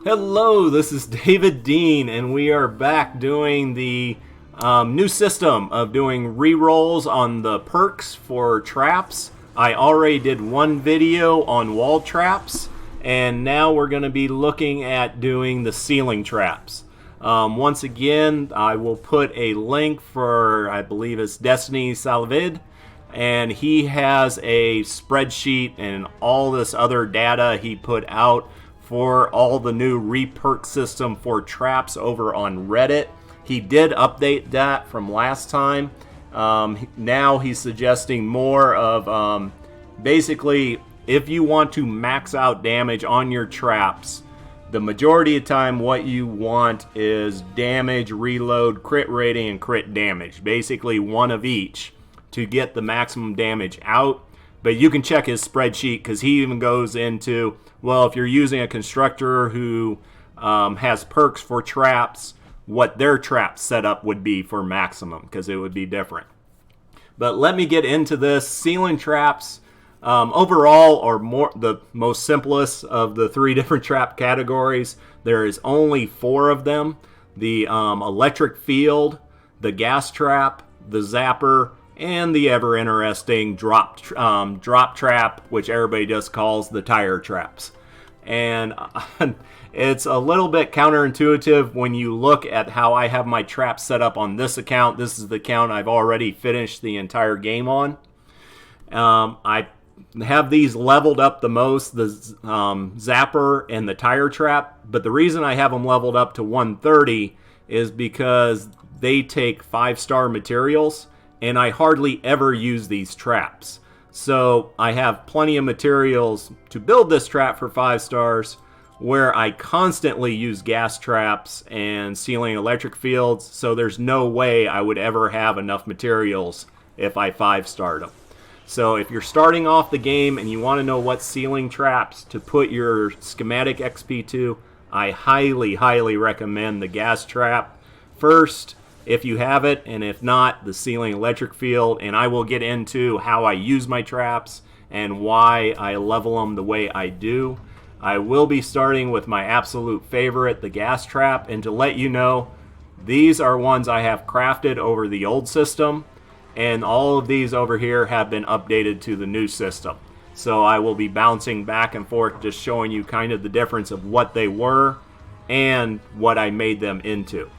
Hello, this is David Dean, and we are back doing the new system of doing re-rolls on the perks for traps. I already did one video on wall traps, and now we're going to be looking at doing the ceiling traps. Once again, I will put a link for, I believe it's Destiny Salavid, and he has a spreadsheet and all this other data he put out for all the new RePerk system for traps over on Reddit. He did update that from last time. Now he's suggesting more of basically if you want to max out damage on your traps, the majority of the time what you want is damage, reload, crit rating, and crit damage. Basically one of each to get the maximum damage out. But you can check his spreadsheet because he even goes into, well, if you're using a constructor who has perks for traps, what their trap setup would be for maximum, because it would be different. But let me get into this. Ceiling traps overall are the most simplest of the three different trap categories. There is only 4 of them: the electric field, the gas trap, the zapper, and the ever interesting drop trap, which everybody just calls the tire traps. And it's a little bit counterintuitive when you look at how I have my traps set up on this account. This is the account I've already finished the entire game on. I have these leveled up the most, the zapper and the tire trap, but the reason I have them leveled up to 130 is because they take 5-star materials, and I hardly ever use these traps. So I have plenty of materials to build this trap for 5 stars, where I constantly use gas traps and ceiling electric fields, so there's no way I would ever have enough materials if I 5-starred them. So if you're starting off the game and you want to know what ceiling traps to put your schematic XP to, I highly recommend the gas trap first, if you have it, and if not, the ceiling electric field. And I will get into how I use my traps and why I level them the way I do. I will be starting with my absolute favorite, the gas trap, and to let you know, these are ones I have crafted over the old system, and all of these over here have been updated to the new system. So I will be bouncing back and forth, just showing you kind of the difference of what they were and what I made them into.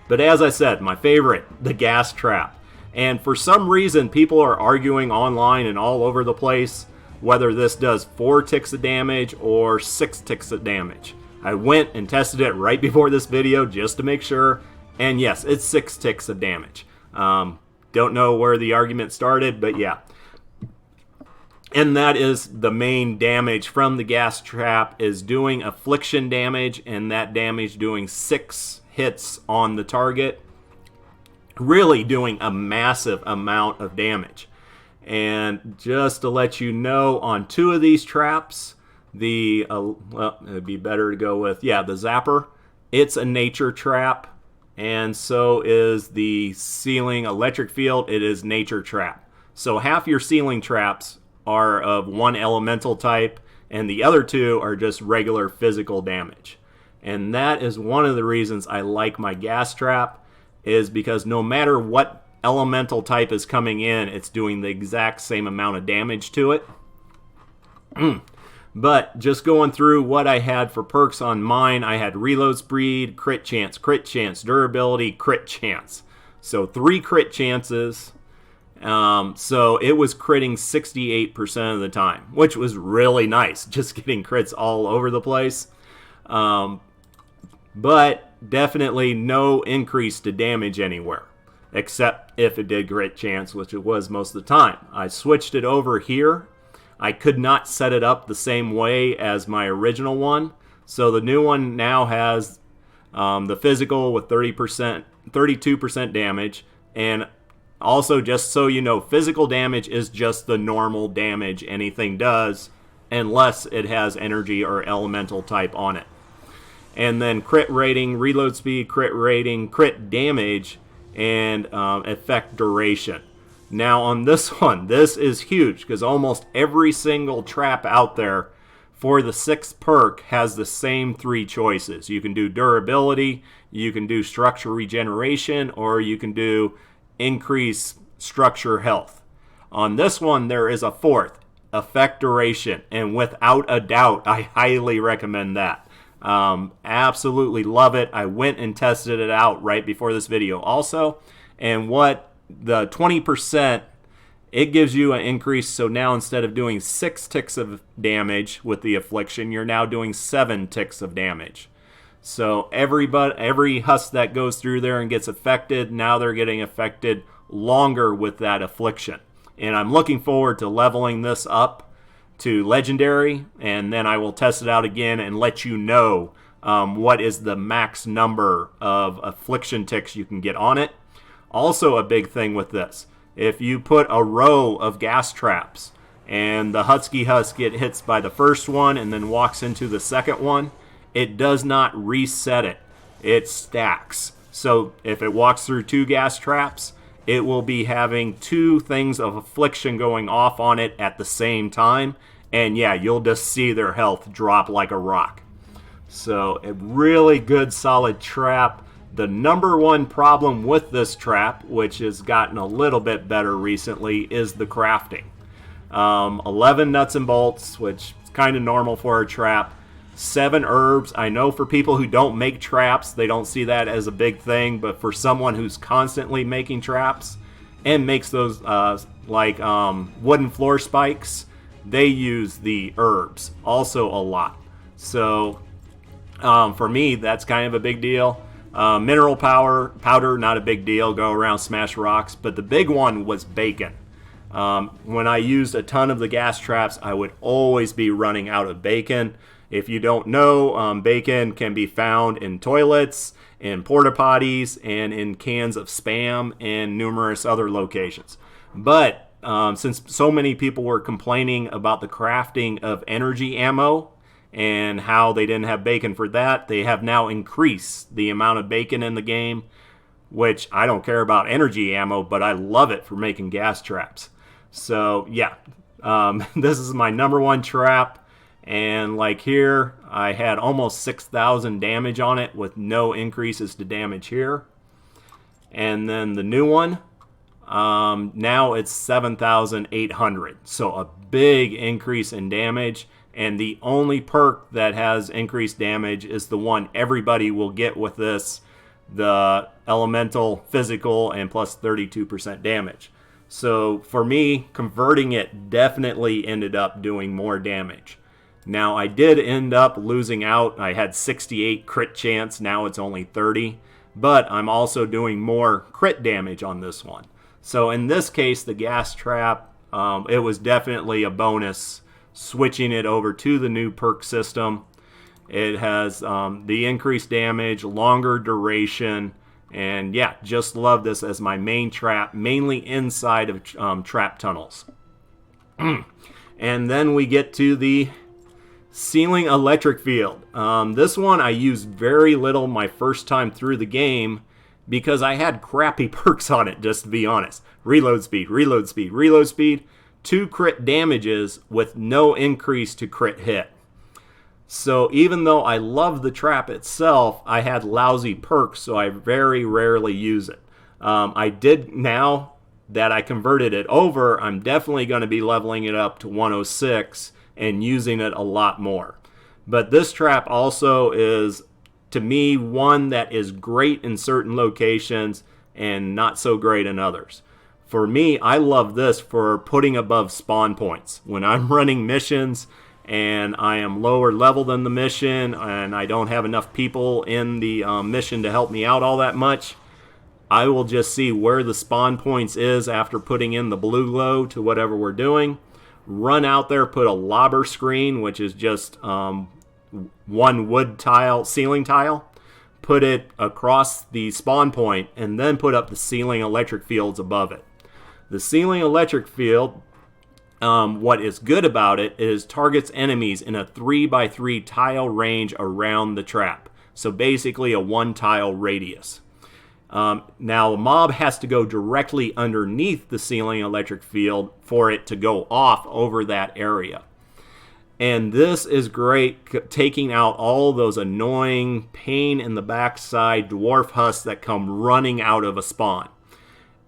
But as I said, my favorite, the gas trap. And for some reason, people are arguing online and all over the place whether this does 4 ticks of damage or 6 ticks of damage. I went and tested it right before this video just to make sure, and yes, it's 6 ticks of damage. Don't know where the argument started, but yeah. And that is the main damage from the gas trap, is doing affliction damage, and that damage doing 6 hits on the target, really doing a massive amount of damage. And just to let you know, on 2 of these traps, the well, it'd be better to go with, yeah, the zapper, it's a nature trap, and so is the ceiling electric field. It is nature trap. So half your ceiling traps are of one elemental type, and the other 2 are just regular physical damage. And that is one of the reasons I like my gas trap, is because no matter what elemental type is coming in, it's doing the exact same amount of damage to it. But just going through what I had for perks on mine, I had reload speed, crit chance, durability, crit chance. So 3 crit chances. So it was critting 68% of the time, which was really nice, just getting crits all over the place. But definitely no increase to damage anywhere, except if it did crit chance, which it was most of the time. I switched it over here. I could not set it up the same way as my original one, so the new one now has the physical with 32% damage, and also, just so you know, physical damage is just the normal damage anything does, unless it has energy or elemental type on it. And then crit rating, reload speed, crit rating, crit damage, and effect duration. Now on this one, this is huge because almost every single trap out there for the 6th perk has the same 3 choices. You can do durability, you can do structure regeneration, or you can do increase structure health. On this one, there is a 4th, effect duration, and without a doubt, I highly recommend that. Absolutely love it. I went and tested it out right before this video also, and what the 20%, it gives you an increase. So now instead of doing 6 ticks of damage with the affliction, you're now doing 7 ticks of damage. So every husk that goes through there and gets affected, now they're getting affected longer with that affliction. And I'm looking forward to leveling this up to legendary, and then I will test it out again and let you know what is the max number of affliction ticks you can get on it. Also a big thing with this, if you put a row of gas traps and the Husky Husk hits by the first one and then walks into the second one, it does not reset it. It stacks. So if it walks through 2 gas traps, it will be having 2 things of affliction going off on it at the same time. And yeah, you'll just see their health drop like a rock. So a really good solid trap. The number one problem with this trap, which has gotten a little bit better recently, is the crafting. 11 nuts and bolts, which is kind of normal for a trap. 7 herbs. I know for people who don't make traps, they don't see that as a big thing, but for someone who's constantly making traps and makes those wooden floor spikes, they use the herbs also a lot. So for me, that's kind of a big deal. Mineral powder, not a big deal. Go around, smash rocks. But the big one was bacon. When I used a ton of the gas traps, I would always be running out of bacon. If you don't know, bacon can be found in toilets, in porta potties, and in cans of Spam and numerous other locations. But since so many people were complaining about the crafting of energy ammo and how they didn't have bacon for that, they have now increased the amount of bacon in the game, which I don't care about energy ammo, but I love it for making gas traps. So yeah, this is my number one trap, and like here, I had almost 6,000 damage on it with no increases to damage here. And then the new one, now it's 7,800, so a big increase in damage. And the only perk that has increased damage is the one everybody will get with this, the elemental physical and plus 32% damage. So for me, converting it definitely ended up doing more damage. Now I did end up losing out. I had 68 crit chance, now it's only 30. But I'm also doing more crit damage on this one. So in this case, the gas trap, it was definitely a bonus switching it over to the new perk system. It has the increased damage, longer duration, and yeah, just love this as my main trap, mainly inside of trap tunnels. And then we get to the ceiling electric field. This one I used very little my first time through the game because I had crappy perks on it, just to be honest. Reload speed, reload speed, reload speed. 2 crit damages with no increase to crit hit. So even though I love the trap itself, I had lousy perks, so I very rarely use it. I did, now that I converted it over, I'm definitely going to be leveling it up to 106 and using it a lot more. But this trap also is, to me, one that is great in certain locations and not so great in others. For me, I love this for putting above spawn points. When I'm running missions and I am lower level than the mission and I don't have enough people in the mission to help me out all that much, I will just see where the spawn points is after putting in the blue glow to whatever we're doing. Run out there, put a lobber screen, which is just one wood tile, ceiling tile. Put it across the spawn point and then put up the ceiling electric fields above it. The ceiling electric field, what is good about it is targets enemies in a 3x3 tile range around the trap. So basically a 1 tile radius. Now a mob has to go directly underneath the ceiling electric field for it to go off over that area. And this is great, taking out all those annoying pain in the backside dwarf husks that come running out of a spawn.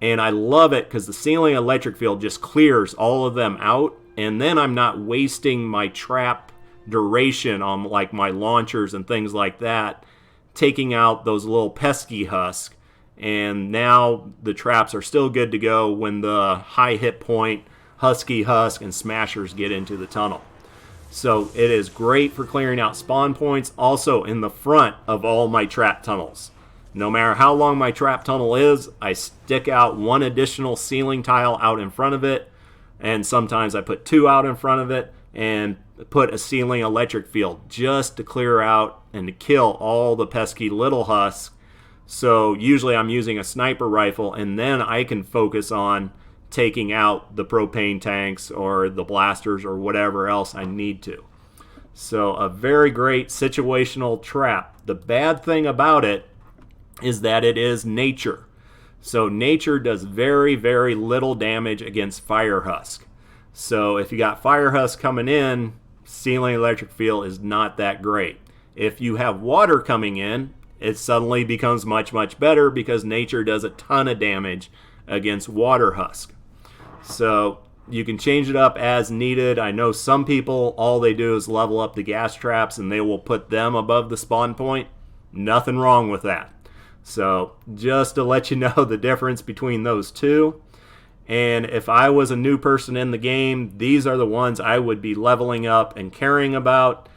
And I love it because the ceiling electric field just clears all of them out, and then I'm not wasting my trap duration on like my launchers and things like that, taking out those little pesky husks. And now the traps are still good to go when the high hit point husky husk and smashers get into the tunnel. So it is great for clearing out spawn points, also in the front of all my trap tunnels. No matter how long my trap tunnel is, I stick out one additional ceiling tile out in front of it, and sometimes I put two out in front of it and put a ceiling electric field just to clear out and to kill all the pesky little husks. So usually I'm using a sniper rifle, and then I can focus on taking out the propane tanks or the blasters or whatever else I need to. So a very great situational trap. The bad thing about it is that it is nature. So nature does very, very little damage against fire husk. So if you got fire husk coming in, ceiling electric field is not that great. If you have water coming in, it suddenly becomes much, much better because nature does a ton of damage against water husk. So you can change it up as needed. I know some people, all they do is level up the gas traps and they will put them above the spawn point. Nothing wrong with that. So just to let you know the difference between those two. And if I was a new person in the game, these are the ones I would be leveling up and caring about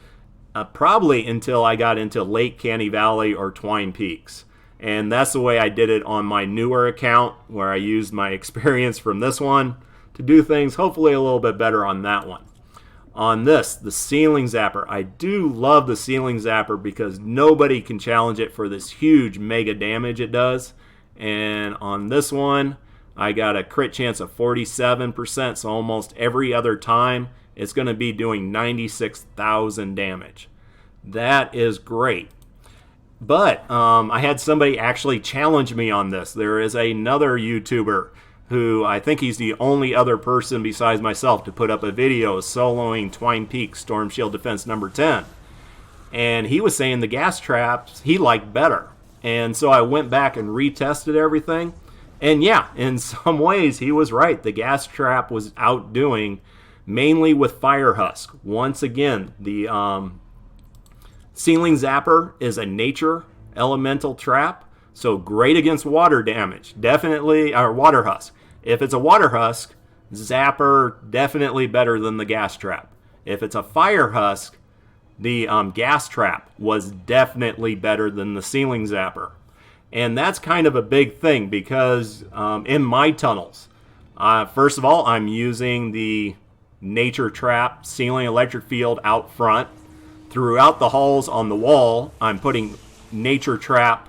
probably until I got into Lake Canny Valley or Twine Peaks. And that's the way I did it on my newer account, where I used my experience from this one to do things hopefully a little bit better on that one. On this, the ceiling zapper, I do love the ceiling zapper because nobody can challenge it for this huge mega damage it does. And on this one, I got a crit chance of 47%, so almost every other time it's going to be doing 96,000 damage. That is great. But I had somebody actually challenge me on this. There is another YouTuber who I think he's the only other person besides myself to put up a video soloing Twine Peaks Storm Shield Defense number 10. And he was saying the gas traps he liked better. And so I went back and retested everything. And yeah, in some ways he was right. The gas trap was outdoing, mainly with fire husk. Once again, the ceiling zapper is a nature elemental trap, so great against water damage. Definitely, or water husk. If it's a water husk, zapper definitely better than the gas trap. If it's a fire husk, the gas trap was definitely better than the ceiling zapper. And that's kind of a big thing because in my tunnels, first of all, I'm using the nature trap ceiling electric field out front. Throughout the halls on the wall, I'm putting nature trap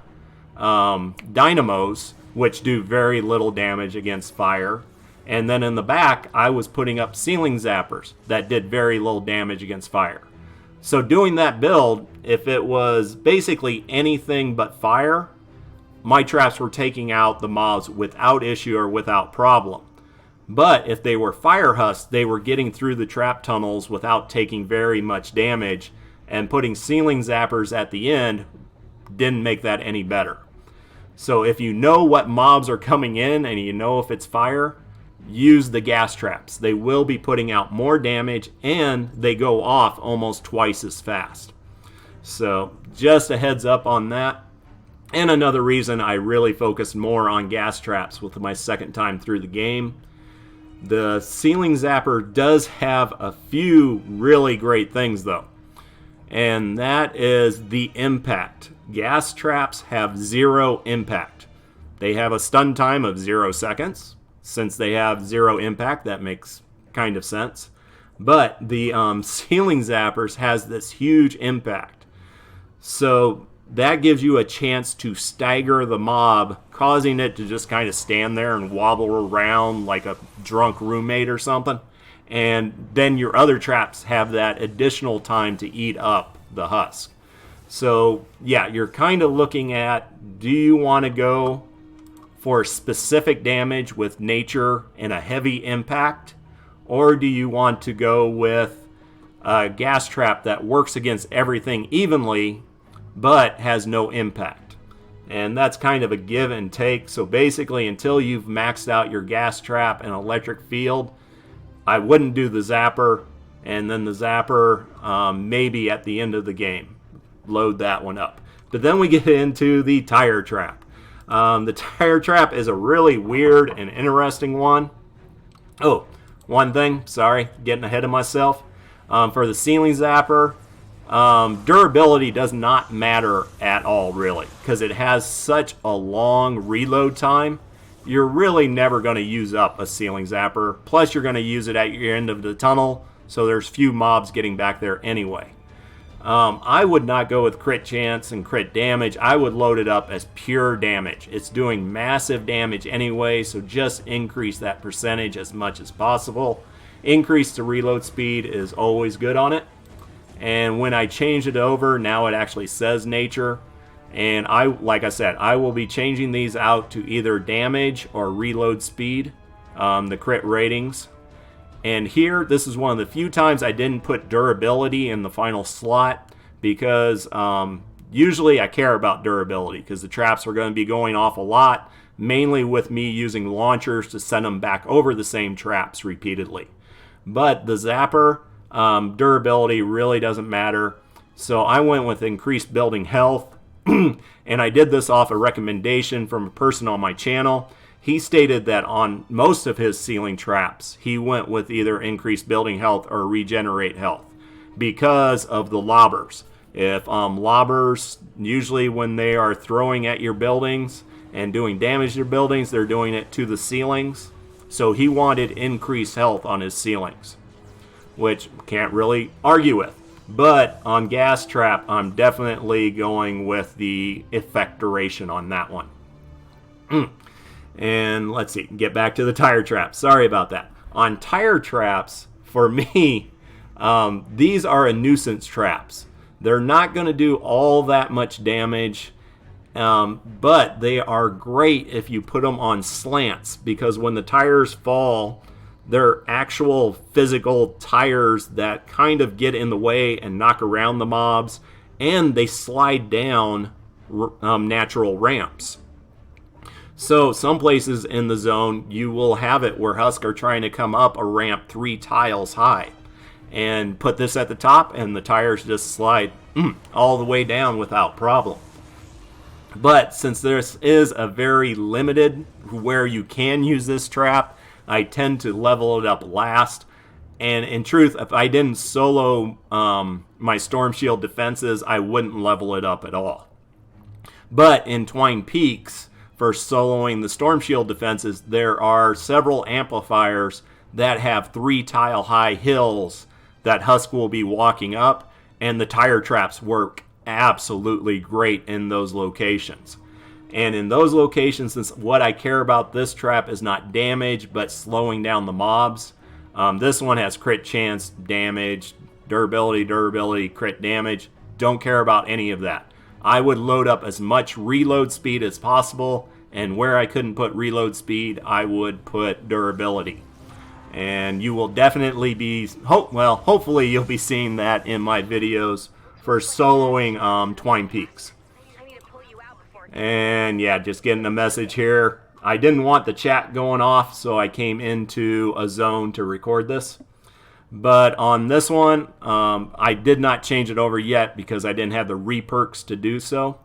dynamos, which do very little damage against fire. And then in the back, I was putting up ceiling zappers that did very little damage against fire. So doing that build, if it was basically anything but fire, my traps were taking out the mobs without issue or without problem. But if they were fire husks, they were getting through the trap tunnels without taking very much damage, and putting ceiling zappers at the end didn't make that any better. So if you know what mobs are coming in and you know if it's fire, use the gas traps. They will be putting out more damage and they go off almost twice as fast. So just a heads up on that. And another reason I really focused more on gas traps with my second time through the game. The ceiling zapper does have a few really great things though. And that is the impact. Gas traps have 0 impact. They have a stun time of 0 seconds. Since they have 0 impact, that makes kind of sense. But the ceiling zappers has this huge impact. So that gives you a chance to stagger the mob, causing it to just kind of stand there and wobble around like a drunk roommate or something. And then your other traps have that additional time to eat up the husk. So yeah, you're kind of looking at, do you want to go for specific damage with nature and a heavy impact? Or do you want to go with a gas trap that works against everything evenly but has no impact. And that's kind of a give and take. So basically, until you've maxed out your gas trap and electric field, I wouldn't do the Zapper, and then the Zapper maybe at the end of the game. Load that one up. But then we get into the tire trap. The tire trap is a really weird and interesting one. Oh, one thing, sorry, getting ahead of myself. For the ceiling Zapper, durability does not matter at all, really, because it has such a long reload time. You're really never going to use up a ceiling Zapper. Plus, you're going to use it at your end of the tunnel, so there's few mobs getting back there anyway. I would not go with crit chance and crit damage. I would load it up as pure damage. It's doing massive damage anyway, so just increase that percentage as much as possible. Increase the reload speed is always good on it. And when I change it over, now it actually says nature. And like I said, I will be changing these out to either damage or reload speed, the crit ratings. And here, this is one of the few times I didn't put durability in the final slot, because usually I care about durability because the traps are going to be going off a lot, mainly with me using launchers to send them back over the same traps repeatedly. But the Zapper, durability really doesn't matter. So I went with increased building health, and I did this off a recommendation from a person on my channel. He stated that on most of his ceiling traps, he went with either increased building health or regenerate health because of the lobbers. If lobbers, usually when they are throwing at your buildings and doing damage to your buildings, they're doing it to the ceilings. So he wanted increased health on his ceilings, which can't really argue with. But on gas trap, I'm definitely going with the effect duration on that one. And let's see, get back to the tire traps. Sorry about that. On tire traps, for me, these are a nuisance traps. They're not going to do all that much damage, but they are great if you put them on slants, because when the tires fall, they're actual physical tires that kind of get in the way and knock around the mobs, and they slide down natural ramps. So some places in the zone, you will have it where Husk are trying to come up a ramp 3 tiles high and put this at the top, and the tires just slide all the way down without problem. But since this is a very limited where you can use this trap, I tend to level it up last. And in truth, if I didn't solo my Storm Shield defenses, I wouldn't level it up at all. But in Twine Peaks, for soloing the Storm Shield defenses, there are several amplifiers that have 3 tile high hills that Husk will be walking up, and the tire traps work absolutely great in those locations. And in those locations, since what I care about this trap is not damage but slowing down the mobs, this one has crit chance, damage, durability, crit damage. Don't care about any of that. I would load up as much reload speed as possible, and where I couldn't put reload speed, I would put durability. And you will definitely be, hopefully you'll be seeing that in my videos for soloing Twine Peaks. And yeah, just getting a message here. I didn't want the chat going off, so I came into a zone to record this. But on this one, I did not change it over yet because I didn't have the RePerks to do so.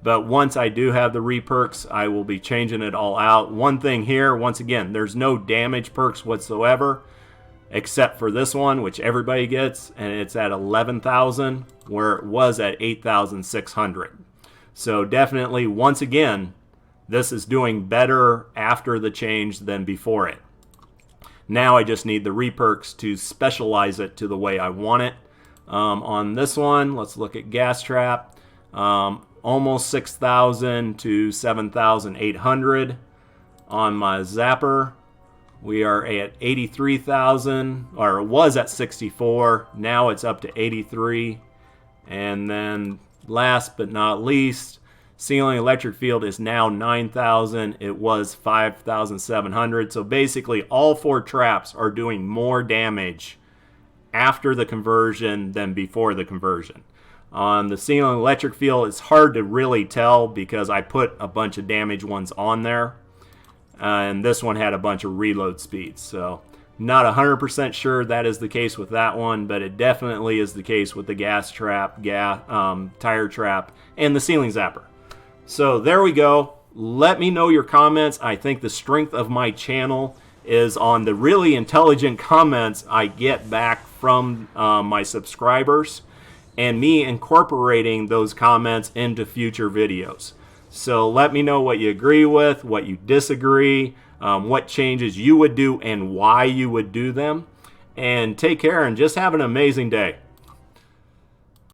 But once I do have the RePerks, I will be changing it all out. One thing here, once again, there's no damage perks whatsoever, except for this one, which everybody gets, and it's at 11,000, where it was at 8,600. So definitely, once again, this is doing better after the change than before it. Now I just need the RePerks to specialize it to the way I want it. On this one, let's look at Gas Trap. Almost 6,000 to 7,800. On my Zapper, we are at 83,000, or it was at 64. Now it's up to 83. And then last but not least, Ceiling Electric Field is now 9,000. It was 5,700. So basically all 4 traps are doing more damage after the conversion than before the conversion. On the ceiling electric field, it's hard to really tell because I put a bunch of damaged ones on there. And this one had a bunch of reload speeds. So not 100% sure that is the case with that one, but it definitely is the case with the gas trap, tire trap, and the ceiling zapper. So there we go. Let me know your comments. I think the strength of my channel is on the really intelligent comments I get back from my subscribers, and me incorporating those comments into future videos. So let me know what you agree with, what you disagree, what changes you would do and why you would do them. And take care and just have an amazing day.